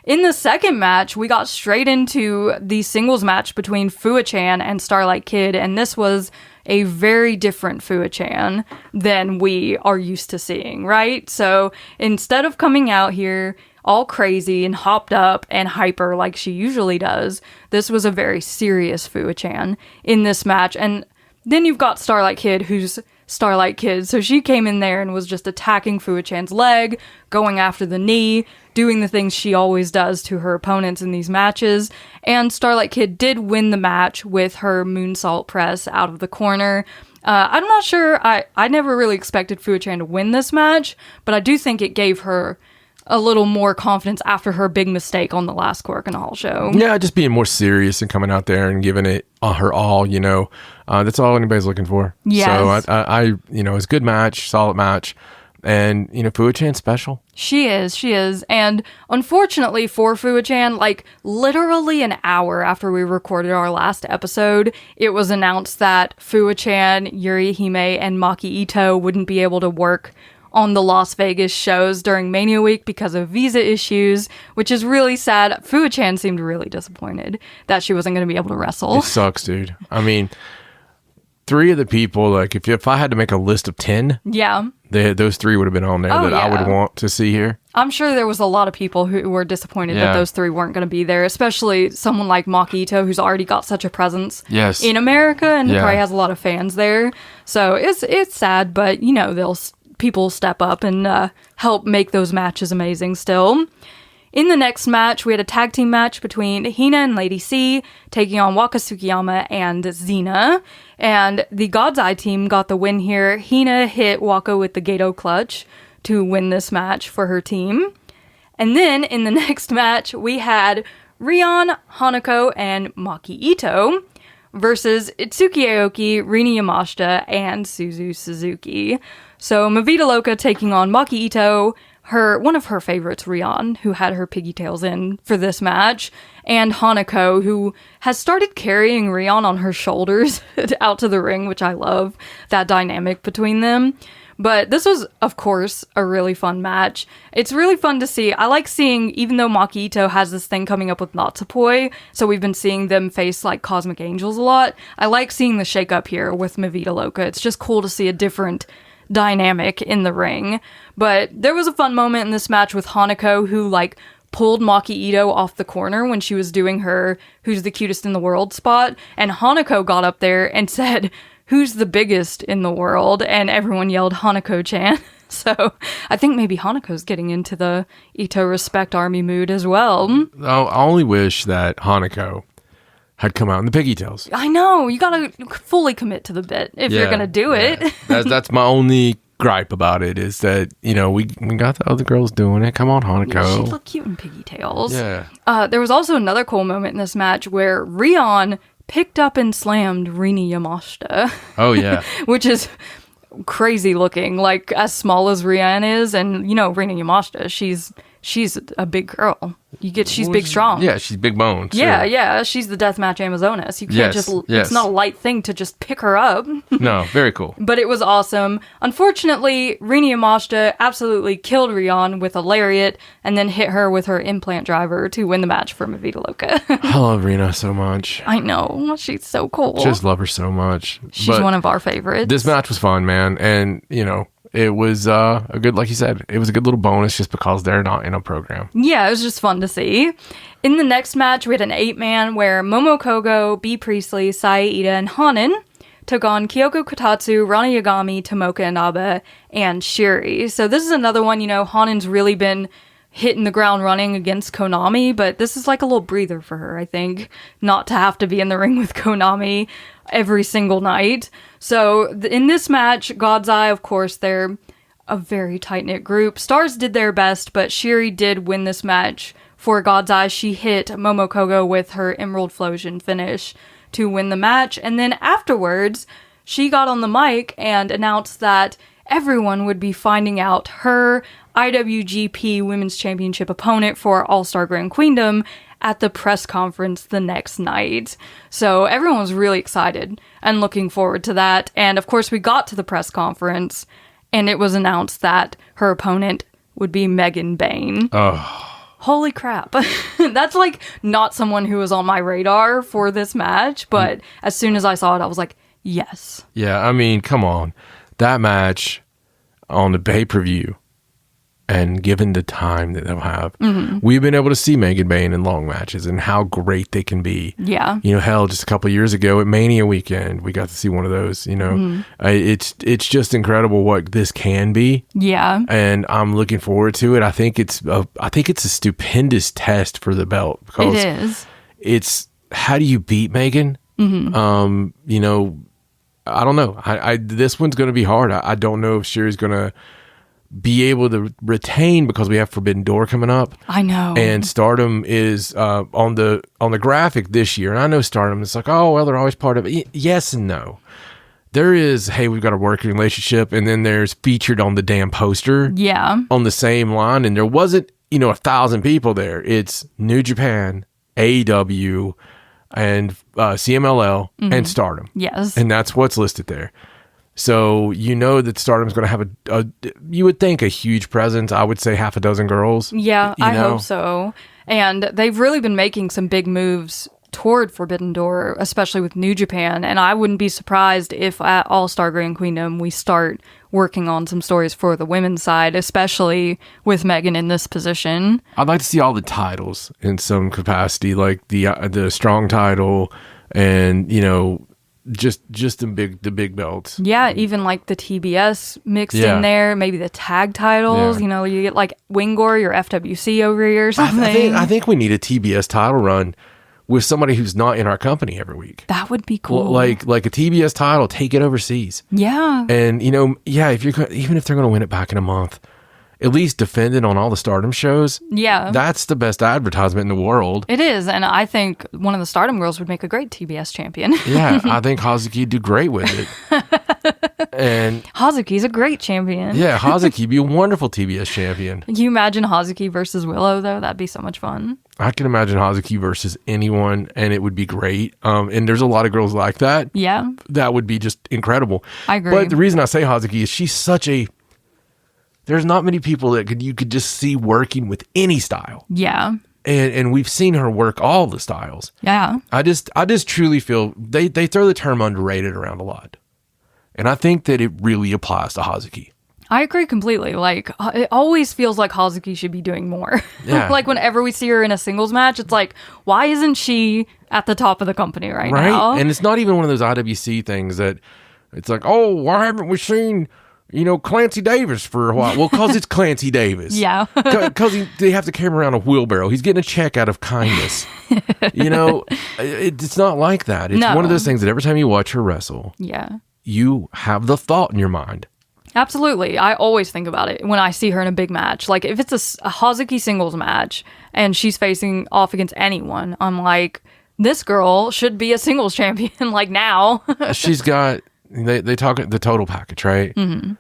In the second match, we got straight into the singles match between Fua-chan and Starlight Kid, and this was a very different Fua-chan than we are used to seeing, right? So instead of coming out here all crazy and hopped up and hyper like she usually does, this was a very serious Fua-chan in this match. And then you've got Starlight Kid, who's Starlight Kid. So she came in there and was just attacking Fua-chan's leg, going after the knee, doing the things she always does to her opponents in these matches. And Starlight Kid did win the match with her moonsault press out of the corner. I'm not sure. I never really expected Fua-chan to win this match, but I do think it gave her a little more confidence after her big mistake on the last Korakuen Hall show. Yeah, just being more serious and coming out there and giving it her all, that's all anybody's looking for. Yes. So I it's a good match, solid match. And, Fuwa-chan's special. She is. And unfortunately for Fuwa-chan, literally an hour after we recorded our last episode, it was announced that Fuwa-chan, Yuri Hime, and Maki Ito wouldn't be able to work on the Las Vegas shows during Mania Week because of visa issues, which is really sad. Fuwa-chan seemed really disappointed that she wasn't going to be able to wrestle. It sucks, dude. I mean, 3 of the people, if I had to make a list of 10, yeah, those 3 would have been on there I would want to see here. I'm sure there was a lot of people who were disappointed that those 3 weren't going to be there, especially someone like Maki Ito, who's already got such a presence in America and probably has a lot of fans there. So it's sad, but people step up and help make those matches amazing still. In the next match, we had a tag team match between Hina and Lady C taking on Waka Tsukiyama and Xena. And the God's Eye team got the win here. Hina hit Waka with the Gato clutch to win this match for her team. And then in the next match, we had Rion, Hanako, and Maki Ito versus Itsuki Aoki, Rini Yamashita, and Suzu Suzuki. So Mavita Loca taking on Maki Ito, one of her favorites, Rion, who had her pigtails in for this match, and Hanako, who has started carrying Rion on her shoulders out to the ring, which I love, that dynamic between them. But this was, of course, a really fun match. It's really fun to see. I like seeing, even though Maki Ito has this thing coming up with Natsupoi, so we've been seeing them face, Cosmic Angels a lot, I like seeing the shake-up here with Mavita Loca. It's just cool to see a different dynamic in the ring. But there was a fun moment in this match with Hanako, who, pulled Maki Ito off the corner when she was doing her Who's the Cutest in the World spot, and Hanako got up there and said, "Who's the biggest in the world?" And everyone yelled, "Hanako-chan." So I think maybe Hanako's getting into the Ito Respect Army mood as well. Oh, I only wish that Hanako had come out in the pigtails. I know. You gotta fully commit to the bit if you're gonna do it. That's my only gripe about it, is that, we got the other girls doing it. Come on, Hanako. She looked cute in pigtails. Yeah. There was also another cool moment in this match where Rion picked up and slammed Rini Yamashita. Oh, yeah. Which is crazy looking, as small as Rion is. And, Rini Yamashita, she's a big girl. She's big strong. Yeah, she's big bones. Yeah, she's the deathmatch Amazonas. You can't it's not a light thing to just pick her up. No, very cool. But it was awesome. Unfortunately, Rini Yamashita absolutely killed Rion with a lariat and then hit her with her implant driver to win the match for Mavita Loca. I love Rina so much. I know. She's so cool. Just love her so much. She's one of our favorites. This match was fun, man. And, it was a good, like you said, it was a good little bonus just because they're not in a program. Yeah, it was just fun to see. In the next match, we had an 8-man where Momo Kogo, B. Priestley, Sai Ida, and Hanan took on Kyoko Kotatsu, Rana Yagami, Tomoka Inaba, and Shiri. So this is another one, Hanan's really been hitting the ground running against Konami, but this is a little breather for her, I think, not to have to be in the ring with Konami every single night. So in this match, God's Eye, of course, they're a very tight-knit group. Stars did their best, but Shiri did win this match for God's Eye. She hit Momo Kogo with her Emerald Flosion finish to win the match. And then afterwards, she got on the mic and announced that everyone would be finding out her IWGP Women's Championship opponent for All-Star Grand Queendom at the press conference the next night. So everyone was really excited and looking forward to that. And of course, we got to the press conference and it was announced that her opponent would be Megan Bayne. Oh. Holy crap. That's not someone who was on my radar for this match, but as soon as I saw it, I was like, yes. Yeah, I mean, come on. That match on the pay-per-view, and given the time that they'll have, we've been able to see Megan Bayne in long matches and how great they can be. Yeah. Hell, just a couple of years ago at Mania weekend, we got to see one of those, It's just incredible what this can be. Yeah. And I'm looking forward to it. I think it's a stupendous test for the belt. Because it is. It's, how do you beat Megan? I don't know. This one's going to be hard. I don't know if Shiri's going to be able to retain, because we have Forbidden Door coming up. I know. And Stardom is on the graphic this year. And I know Stardom is like, oh, well, they're always part of it. Yes and no. There is, hey, we've got a working relationship, and then there's featured on the damn poster. Yeah. On the same line, and there wasn't, 1,000 people there. It's New Japan, AEW, and CMLL, and Stardom. Yes. And that's what's listed there. So that Stardom's going to have you would think a huge presence. I would say half a dozen girls. Yeah, I hope so. And they've really been making some big moves toward Forbidden Door, especially with New Japan. And I wouldn't be surprised if at All-Star Grand Queendom we start working on some stories for the women's side, especially with Megan in this position. I'd like to see all the titles in some capacity, like the strong title and, just the big belts. Yeah, even like the TBS mixed in there, maybe the tag titles. Yeah. You get like Wingor, your FWC over here or something. I think we need a TBS title run with somebody who's not in our company every week. That would be cool. Like a TBS title, take it overseas. Yeah. And if even if they're going to win it back in a month, at least defend it on all the Stardom shows. Yeah. That's the best advertisement in the world. It is. And I think one of the Stardom girls would make a great TBS champion. Yeah. I think Hazuki would do great with it. And Hazuki's a great champion. Yeah. Hazuki would be a wonderful TBS champion. Can you imagine Hazuki versus Willow, though? That'd be so much fun. I can imagine Hazuki versus anyone, and it would be great. And there's a lot of girls like that. Yeah. That would be just incredible. I agree. But the reason I say Hazuki is she's such a... There's not many people that you could just see working with any style. Yeah. And we've seen her work all the styles. Yeah. I just truly feel they throw the term underrated around a lot. And I think that it really applies to Hazuki. I agree completely. Like, it always feels like Hazuki should be doing more. Yeah. Like, whenever we see her in a singles match, it's like, why isn't she at the top of the company right now? And it's not even one of those IWC things that it's like, oh, why haven't we seen... Clancy Davis for a while. Well, because it's Clancy Davis. Yeah. Because they have to carry him around a wheelbarrow. He's getting a check out of kindness. It's not like that. It's one of those things that every time you watch her wrestle, you have the thought in your mind. Absolutely. I always think about it when I see her in a big match. Like, if it's a Hazuki singles match and she's facing off against anyone, I'm like, this girl should be a singles champion, like, now. She's got... They talk the total package, right? Mm-hmm.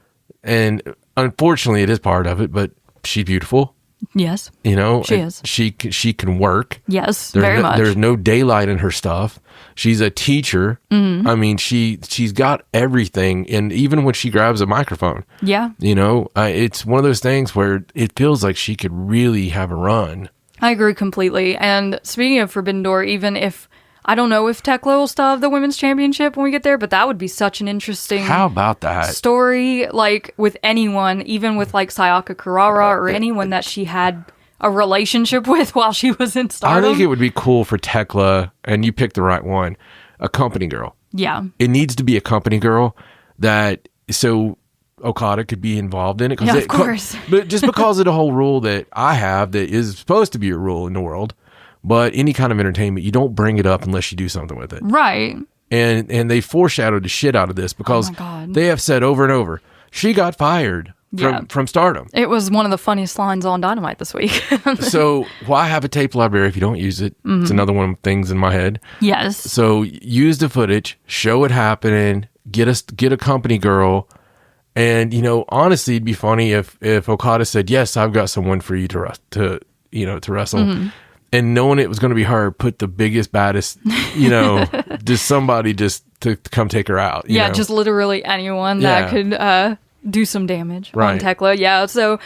And unfortunately, it is part of it, but she's beautiful. Yes. She is. She can work. Yes, very much. There's no daylight in her stuff. She's a teacher. Mm-hmm. I mean, she's got everything. And even when she grabs a microphone, it's one of those things where it feels like she could really have a run. I agree completely. And speaking of Forbidden Door, even if I don't know if Tekla will still have the women's championship when we get there, but that would be such an interesting How about that? Story, like, with anyone, even with, like, Sayaka Kurara or anyone that she had a relationship with while she was in Stardom. I think it would be cool for Tekla, and you picked the right one, a company girl. Yeah. It needs to be a company girl so Okada could be involved in it. Yeah, of course. But just because of the whole rule that I have that is supposed to be a rule in the world. But any kind of entertainment, you don't bring it up unless you do something with it. Right. And they foreshadowed the shit out of this because they have said over and over, she got fired from Stardom. It was one of the funniest lines on Dynamite this week. So why have a tape library if you don't use it? Mm-hmm. It's another one of the things in my head. Yes. So use the footage, show it happening, get a company girl. And, honestly, it'd be funny if Okada said, yes, I've got someone for you to wrestle. Mm-hmm. And knowing it was going to be her, put the biggest, baddest, just somebody just to come take her out. Yeah, just literally anyone that could do some damage on Tekla. Yeah, so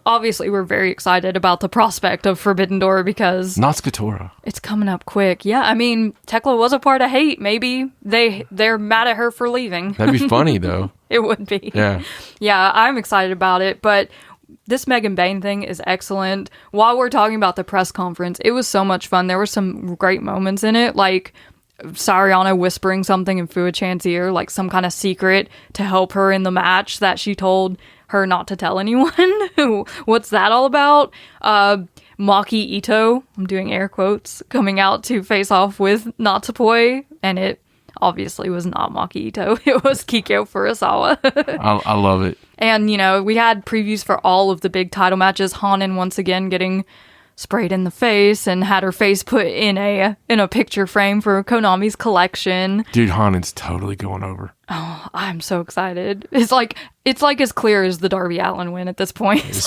obviously we're very excited about the prospect of Forbidden Door because... Natsukatora. It's coming up quick. Yeah, I mean, Tekla was a part of Hate. Maybe they're mad at her for leaving. That'd be funny, though. It would be. Yeah. Yeah, I'm excited about it, but... This Megan Bain thing is excellent. While we're talking about the press conference, it was so much fun. There were some great moments in it, like Sariana whispering something in Fuwa-chan's ear, like some kind of secret to help her in the match that she told her not to tell anyone. What's that all about? Maki Ito, I'm doing air quotes, coming out to face off with Natsupoi, and it obviously was not Maki Ito. It was Kikyo Furusawa. I love it. And, we had previews for all of the big title matches. Hanan once again getting sprayed in the face and had her face put in a picture frame for Konami's collection. Dude, Hanan's totally going over. Oh, I'm so excited. It's like as clear as the Darby Allin win at this point. It's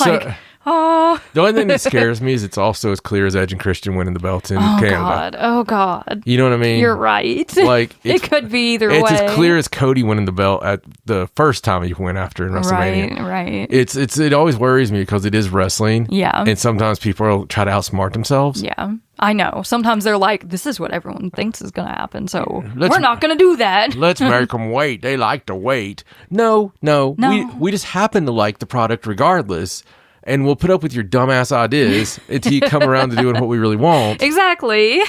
oh. The only thing that scares me is it's also as clear as Edge and Christian winning the belts in Canada. Oh God. You know what I mean? You're right. Like it could be either way. It's as clear as Cody winning the belt at the first time he went after in WrestleMania. Right. It always worries me because it is wrestling. Yeah. And sometimes people will try to outsmart themselves. Yeah. I know. Sometimes they're like, this is what everyone thinks is going to happen, so we're not going to do that. Let's make them wait. They like to wait. No. We just happen to like the product regardless. And we'll put up with your dumbass ideas until you come around to doing what we really want. Exactly.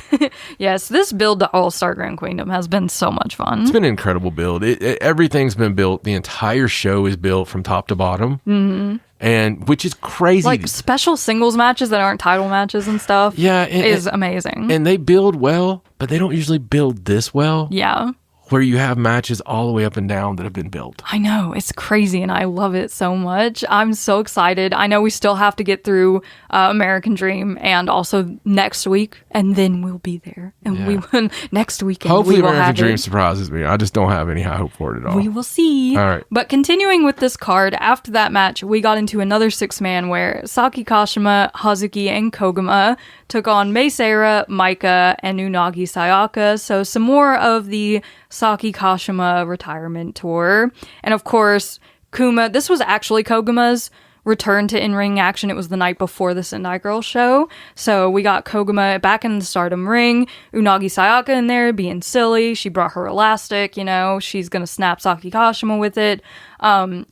Yes, this build to All-Star Grand Queendom has been so much fun. It's been an incredible build. Everything's been built. The entire show is built from top to bottom. Mm-hmm. And which is crazy. Like special singles matches that aren't title matches and stuff. Yeah. Is amazing. And they build well, but they don't usually build this well. Yeah. Where you have matches all the way up and down that have been built. I know. It's crazy, and I love it so much. I'm so excited. I know we still have to get through American Dream and also next week, and then we'll be there. And we will next weekend. Hopefully we will American have Dream it. surprises me. I just don't have any high hope for it at all. We will see. All right. But continuing with this card, after that match, we got into another 6-man where Saki Kashima, Hazuki, and Koguma took on Mei Seira, Maika, and Unagi Sayaka. So some more of the Saki Kashima retirement tour. And of course, Kuma, this was actually Koguma's return to in-ring action. It was the night before the Sendai Girls show. So we got Koguma back in the Stardom ring, Unagi Sayaka in there being silly. She brought her elastic, she's gonna snap Saki Kashima with it.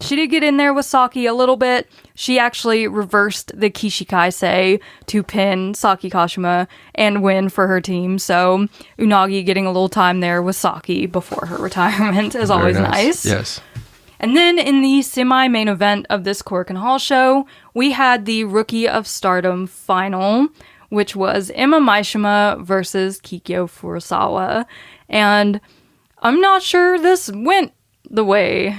She did get in there with Saki a little bit. She actually reversed the Kishikaise to pin Saki Kashima and win for her team. So Unagi getting a little time there with Saki before her retirement is always nice. Yes. And then in the semi-main event of this Korakuen Hall show, we had the Rookie of Stardom final, which was Emma Maishima versus Kikyo Furusawa. And I'm not sure this went the way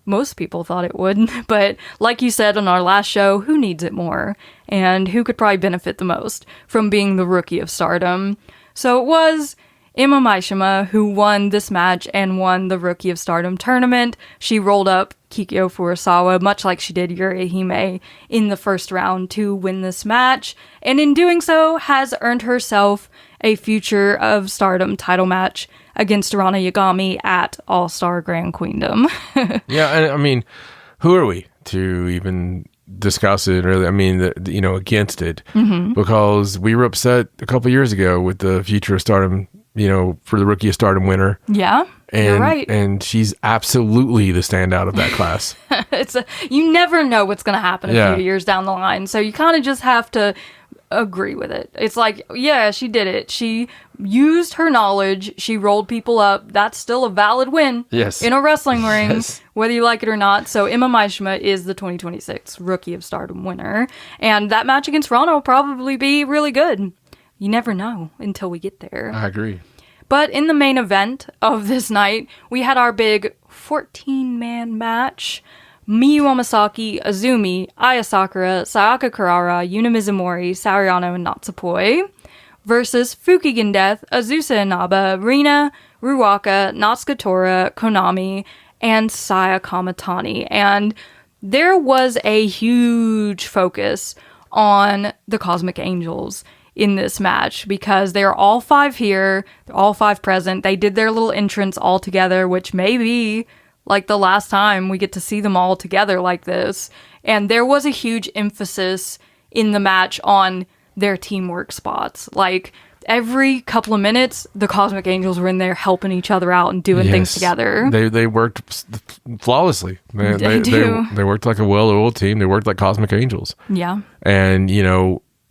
most people thought it would, but like you said on our last show, who needs it more? And who could probably benefit the most from being the Rookie of Stardom? So it was Emma Maishima who won this match and won the Rookie of Stardom tournament. She rolled up Kikyo Furusawa, much like she did Yuri Hime in the first round, to win this match, and in doing so has earned herself a Future of Stardom title match against Rana Yagami at All-Star Grand Queendom. Yeah, and I mean, who are we to even discuss it, really? I mean, against it, because we were upset a couple years ago with the Future of Stardom, for the Rookie of Stardom winner. Yeah, you're right. And she's absolutely the standout of that class. You never know what's going to happen a few years down the line, so you kind of just have to agree with it. It's like, yeah, she did it. She used her knowledge. She rolled people up. That's still a valid win. Yes. In a wrestling ring, whether you like it or not. So Emma Maishima is the 2026 Rookie of Stardom winner. And that match against Rana will probably be really good. You never know until we get there. I agree. But in the main event of this night, we had our big 14-man match. Miyu Amasaki, Azumi, Aya Sakura, Sayaka Kurara, Yuna Mizumori, Sariano, and Natsupoi versus Fukigen Death, Azusa Inaba, Rina, Ruaka, Natsuka Tora, Konami, and Saya Kamatani. And there was a huge focus on the Cosmic Angels in this match because they're all 5 here, they're all 5 present. They did their little entrance all together, which may be like the last time we get to see them all together like this. And there was a huge emphasis in the match on their teamwork spots. Like every couple of minutes, the Cosmic Angels were in there helping each other out and doing things together. They worked flawlessly. They worked like a well-oiled team. They worked like Cosmic Angels. Yeah. And,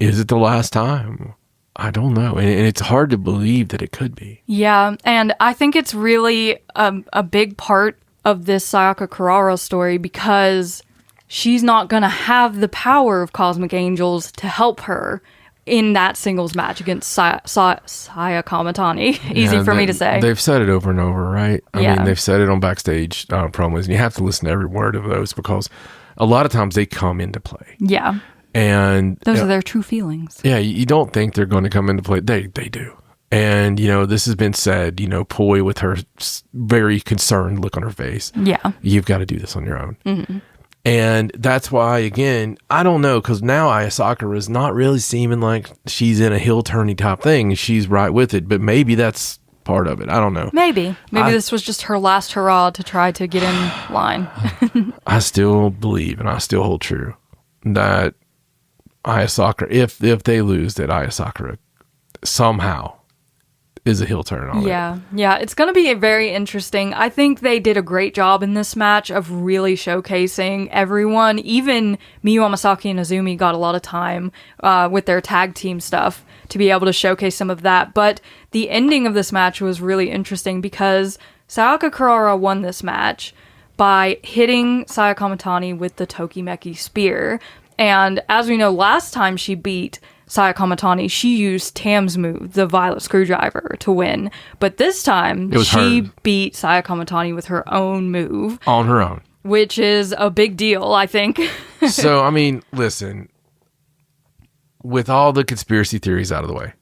is it the last time? I don't know. And it's hard to believe that it could be. Yeah. And I think it's really a big part of this Sayaka Kurara story because she's not going to have the power of Cosmic Angels to help her in that singles match against Saya Kamatani. Easy for me to say. They've said it over and over, right? I mean, they've said it on backstage promos, and you have to listen to every word of those because a lot of times they come into play. Yeah. And those are their true feelings. Yeah, you don't think they're going to come into play. They do. And, this has been said, Poi with her very concerned look on her face. Yeah. You've got to do this on your own. Mm-hmm. And that's why, again, I don't know, because now Aya Sakura is not really seeming like she's in a heel-turny type thing. She's right with it, but maybe that's part of it. I don't know. Maybe this was just her last hurrah to try to get in line. I still believe, and I still hold true, that Aya Sakura, if they lose, that Aya Sakura somehow is a heel turn on it. Yeah, it's going to be very interesting. I think they did a great job in this match of really showcasing everyone. Even Miyu Amasaki and Azumi got a lot of time with their tag team stuff to be able to showcase some of that. But the ending of this match was really interesting because Sayaka Kurara won this match by hitting Saya Kamatani with the Tokimeki spear. And as we know, last time she beat Saya Kamatani, she used Tam's move, the Violet Screwdriver, to win. But this time, she beat Saya Kamatani with her own move. On her own. Which is a big deal, I think. So, I mean, listen. With all the conspiracy theories out of the way,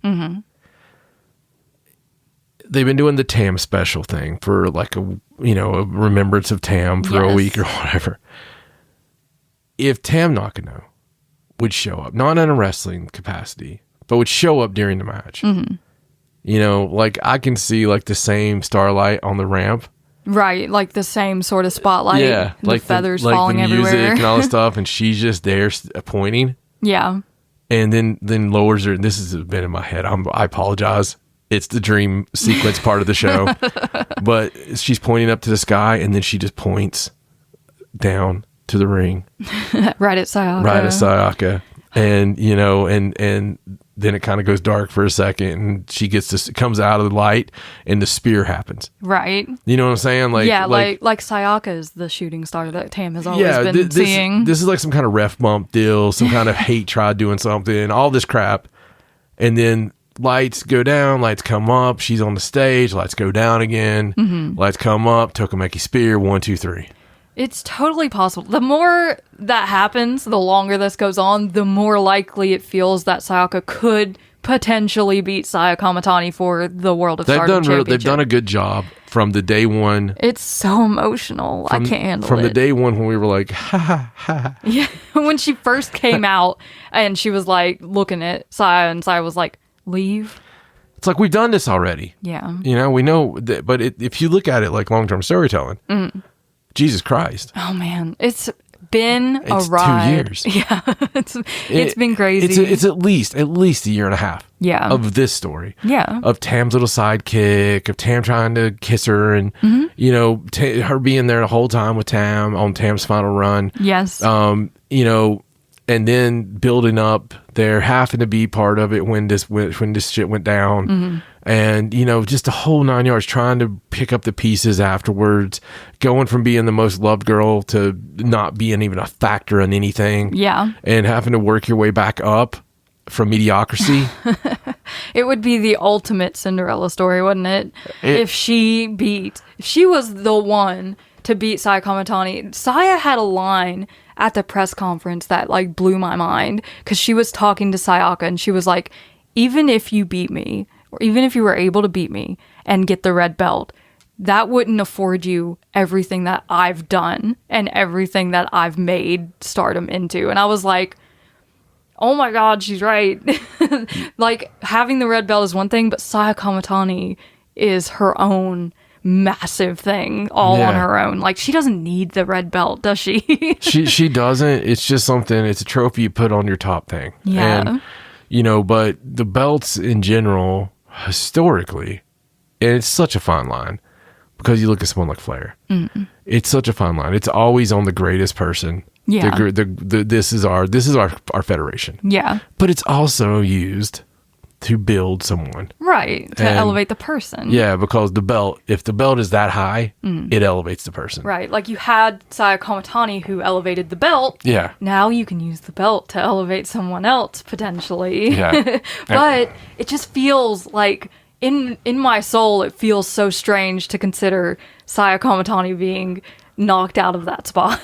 they've been doing the Tam special thing for like a remembrance of Tam for a week or whatever. If Tam Nakano would show up, not in a wrestling capacity, but would show up during the match. Like I can see like the same starlight on the ramp. Right, like the same sort of spotlight. Yeah, like feathers falling the everywhere. music and all this stuff, and she's just there pointing. Yeah. And then lowers her, and this has been in my head. I apologize. It's the dream sequence part of the show. But she's pointing up to the sky, and then she just points down to the ring. Right at Sayaka. And, and then it kind of goes dark for a second, and she comes out of the light, and the spear happens. Right. You know what I'm saying? Like Sayaka is the shooting star that Tam has always been seeing. This is like some kind of ref bump deal, some kind of hate tried doing something, all this crap. And then lights go down, lights come up, she's on the stage, lights go down again, lights come up, Tokimeki spear, 1, 2, 3. It's totally possible. The more that happens, the longer this goes on, the more likely it feels that Sayaka could potentially beat Saya Kamatani for the World of Stardom Championship. They've done a good job from the day one. It's so emotional. I can't handle it. From the day one when we were like, ha, ha, ha. Yeah, when she first came out and she was like looking at Saya and Saya was like, leave. It's like, we've done this already. Yeah. We know that, but if you look at it like long-term storytelling, Jesus Christ. Oh, man. It's been a ride. 2 years. Yeah. It's been crazy. It's at least a year and a half. Yeah. Of this story. Yeah. Of Tam's little sidekick, of Tam trying to kiss her, and, her being there the whole time with Tam on Tam's final run. Yes. And then building up, they're having to be part of it when this shit went down. And, just the whole 9 yards, trying to pick up the pieces afterwards, going from being the most loved girl to not being even a factor in anything. Yeah. And having to work your way back up from mediocrity. It would be the ultimate Cinderella story, wouldn't it? If she was the one to beat Saya Kamatani. Saya had a line at the press conference that like blew my mind because she was talking to Sayaka and she was like, even if you beat me, or even if you were able to beat me and get the red belt, that wouldn't afford you everything that I've done and everything that I've made Stardom into. And I was like, oh my God, she's right. Like, having the red belt is one thing, but Saya Kamatani is her own massive thing all on her own. Like, she doesn't need the red belt, does she? She doesn't. It's just something, it's a trophy you put on your top thing. Yeah. And, but the belts in general, historically, and it's such a fine line because you look at someone like Flair. It's such a fine line. It's always on the greatest person. Yeah. This is our federation. Yeah. But it's also used to build someone. Right. To elevate the person. Yeah, because if the belt is that high, it elevates the person. Right. Like you had Saya Kamatani who elevated the belt. Yeah. Now you can use the belt to elevate someone else potentially. Yeah. But it just feels like in my soul, it feels so strange to consider Saya Kamatani being knocked out of that spot.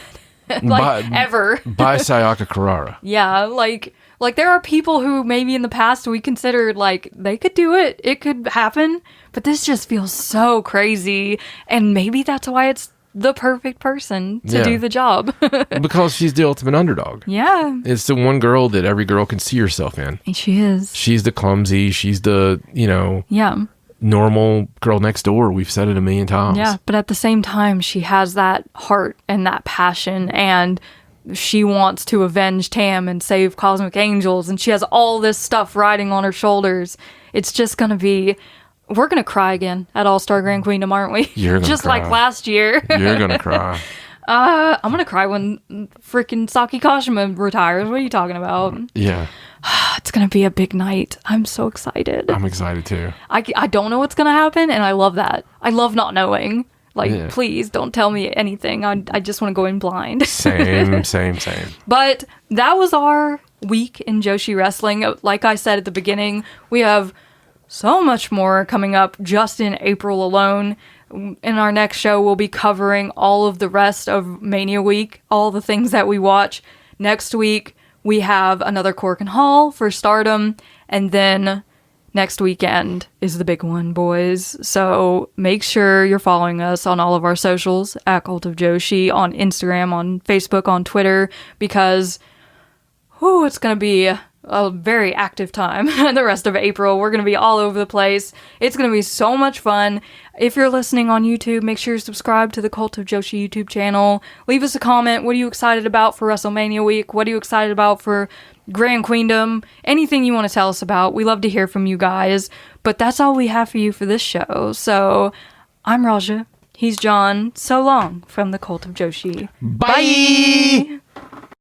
Ever. By Sayaka Kurara. Yeah, like there are people who maybe in the past we considered like they could do it. It could happen. But this just feels so crazy. And maybe that's why it's the perfect person to do the job. Because she's the ultimate underdog. Yeah. It's the one girl that every girl can see herself in. And she is. She's the clumsy. She's the, Yeah. normal girl next door. We've said it a million times. Yeah, but at the same time, she has that heart and that passion, and she wants to avenge Tam and save Cosmic Angels, and she has all this stuff riding on her shoulders. It's just gonna be... We're gonna cry again at All-Star Grand Queendom, aren't we? You're gonna just cry. like last year. You're gonna cry. I'm gonna cry when freaking Saki Kashima retires. What are you talking about? Yeah. It's gonna be a big night. I'm so excited. I'm excited too. I don't know what's gonna happen, and I love that. I love not knowing. Like, please don't tell me anything. I just want to go in blind. Same. But that was our week in Joshi Wrestling. Like I said at the beginning, we have so much more coming up just in April alone. In our next show, we'll be covering all of the rest of Mania Week, all the things that we watch. Next week, we have another Korakuen Hall for Stardom, and then next weekend is the big one, boys. So make sure you're following us on all of our socials at Cult of Joshi, on Instagram, on Facebook, on Twitter, because it's going to be a very active time the rest of April. We're going to be all over the place. It's going to be so much fun. If you're listening on YouTube, make sure you subscribe to the Cult of Joshi YouTube channel. Leave us a comment. What are you excited about for WrestleMania week? What are you excited about for Grand Queendom? Anything you want to tell us about. We love to hear from you guys. But that's all we have for you for this show. So I'm Raja. He's John. So long from the Cult of Joshi. Bye!